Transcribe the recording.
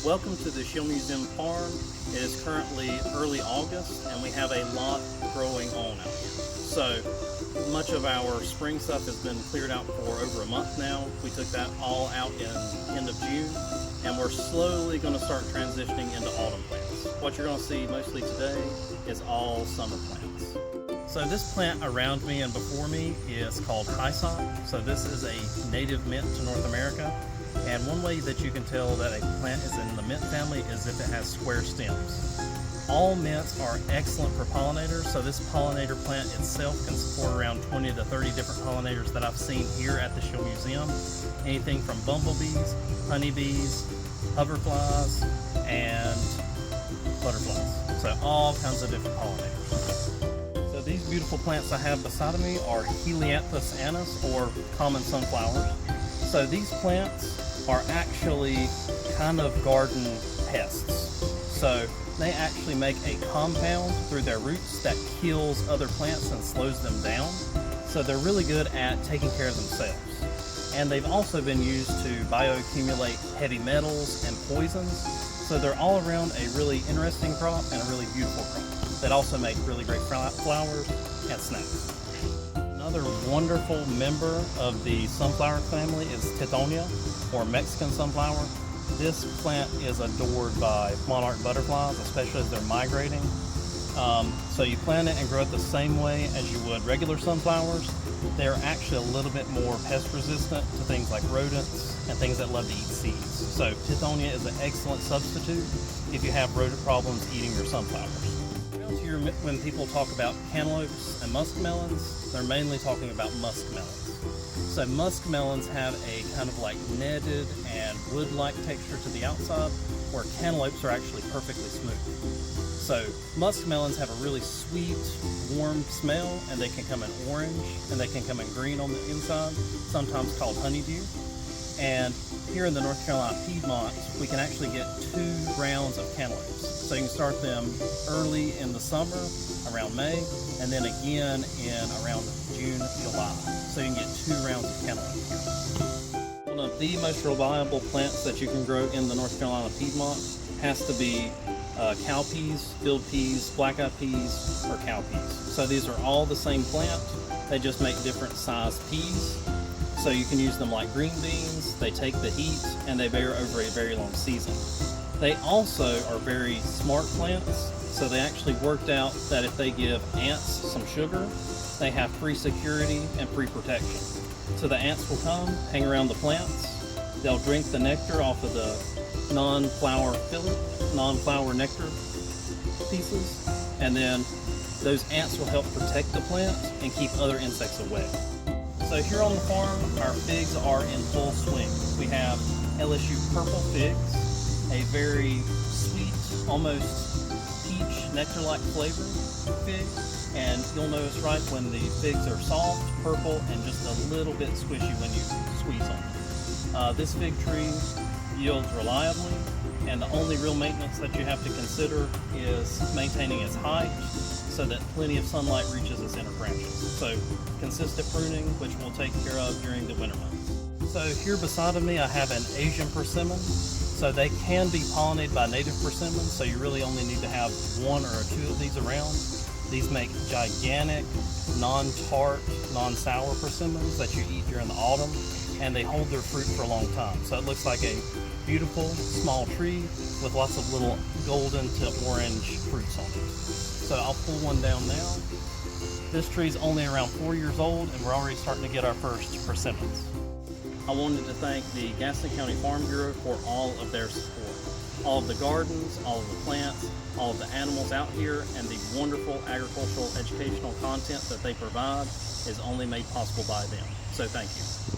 Welcome to the Schiele Museum Farm. It is currently early August and we have a lot growing on out here. So much of our spring stuff has been cleared out for over a month now. We took that all out in end of June and we're slowly going to start transitioning into autumn plants. What you're going to see mostly today is all summer plants. So this plant around me and before me is called hyssop. So this is a native mint to North America. And one way that you can tell that a plant is in the mint family is if it has square stems. All mints are excellent for pollinators, so this pollinator plant itself can support around 20 to 30 different pollinators that I've seen here at the Schiele Museum. Anything from bumblebees, honeybees, hoverflies, and butterflies. So all kinds of different pollinators. So these beautiful plants I have beside of me are Helianthus annuus, or common sunflowers. So these plants are actually kind of garden pests. So they actually make a compound through their roots that kills other plants and slows them down. So they're really good at taking care of themselves. And they've also been used to bioaccumulate heavy metals and poisons. So they're all around a really interesting crop and a really beautiful crop that also make really great flowers and snacks. Another wonderful member of the sunflower family is Tithonia, or Mexican sunflower. This plant is adored by monarch butterflies, especially as they're migrating. So you plant it and grow it the same way as you would regular sunflowers. They're actually a little bit more pest resistant to things like rodents and things that love to eat seeds. So Tithonia is an excellent substitute if you have rodent problems eating your sunflowers. Here, when people talk about cantaloupes and muskmelons, they're mainly talking about muskmelons. So muskmelons have a kind of like netted and wood-like texture to the outside, where cantaloupes are actually perfectly smooth. So muskmelons have a really sweet, warm smell, and they can come in orange and they can come in green on the inside, sometimes called honeydew. And here in the North Carolina Piedmont, we can actually get 2 rounds of cantaloupes. So you can start them early in the summer, around May, and then again in around June, July. So you can get 2 rounds of cantaloupe. One of the most reliable plants that you can grow in the North Carolina Piedmont has to be cowpeas, field peas, black-eyed peas, or cowpeas. So these are all the same plant, they just make different sized peas. So you can use them like green beans, they take the heat, and they bear over a very long season. They also are very smart plants, so they actually worked out that if they give ants some sugar, they have free security and free protection. So the ants will come, hang around the plants, they'll drink the nectar off of the non-flower nectar pieces, and then those ants will help protect the plant and keep other insects away. So here on the farm, our figs are in full swing. We have LSU purple figs, a very sweet, almost peach nectar-like flavor fig. And you'll notice right when the figs are soft, purple, and just a little bit squishy when you squeeze them. This fig tree yields reliably, and the only real maintenance that you have to consider is maintaining its height so that plenty of sunlight reaches its inner branches. So consistent pruning, which we'll take care of during the winter months. So here beside of me I have an Asian persimmon. So they can be pollinated by native persimmons, so you really only need to have 1 or 2 of these around. These make gigantic, non-tart, non-sour persimmons that you eat during the autumn, and they hold their fruit for a long time. So it looks like a beautiful, small tree with lots of little golden to orange fruits on it. So I'll pull one down now. This tree's only around 4 years old, and we're already starting to get our first persimmons. I wanted to thank the Gaston County Farm Bureau for all of their support. All of the gardens, all of the plants, all of the animals out here, and the wonderful agricultural educational content that they provide is only made possible by them. So thank you.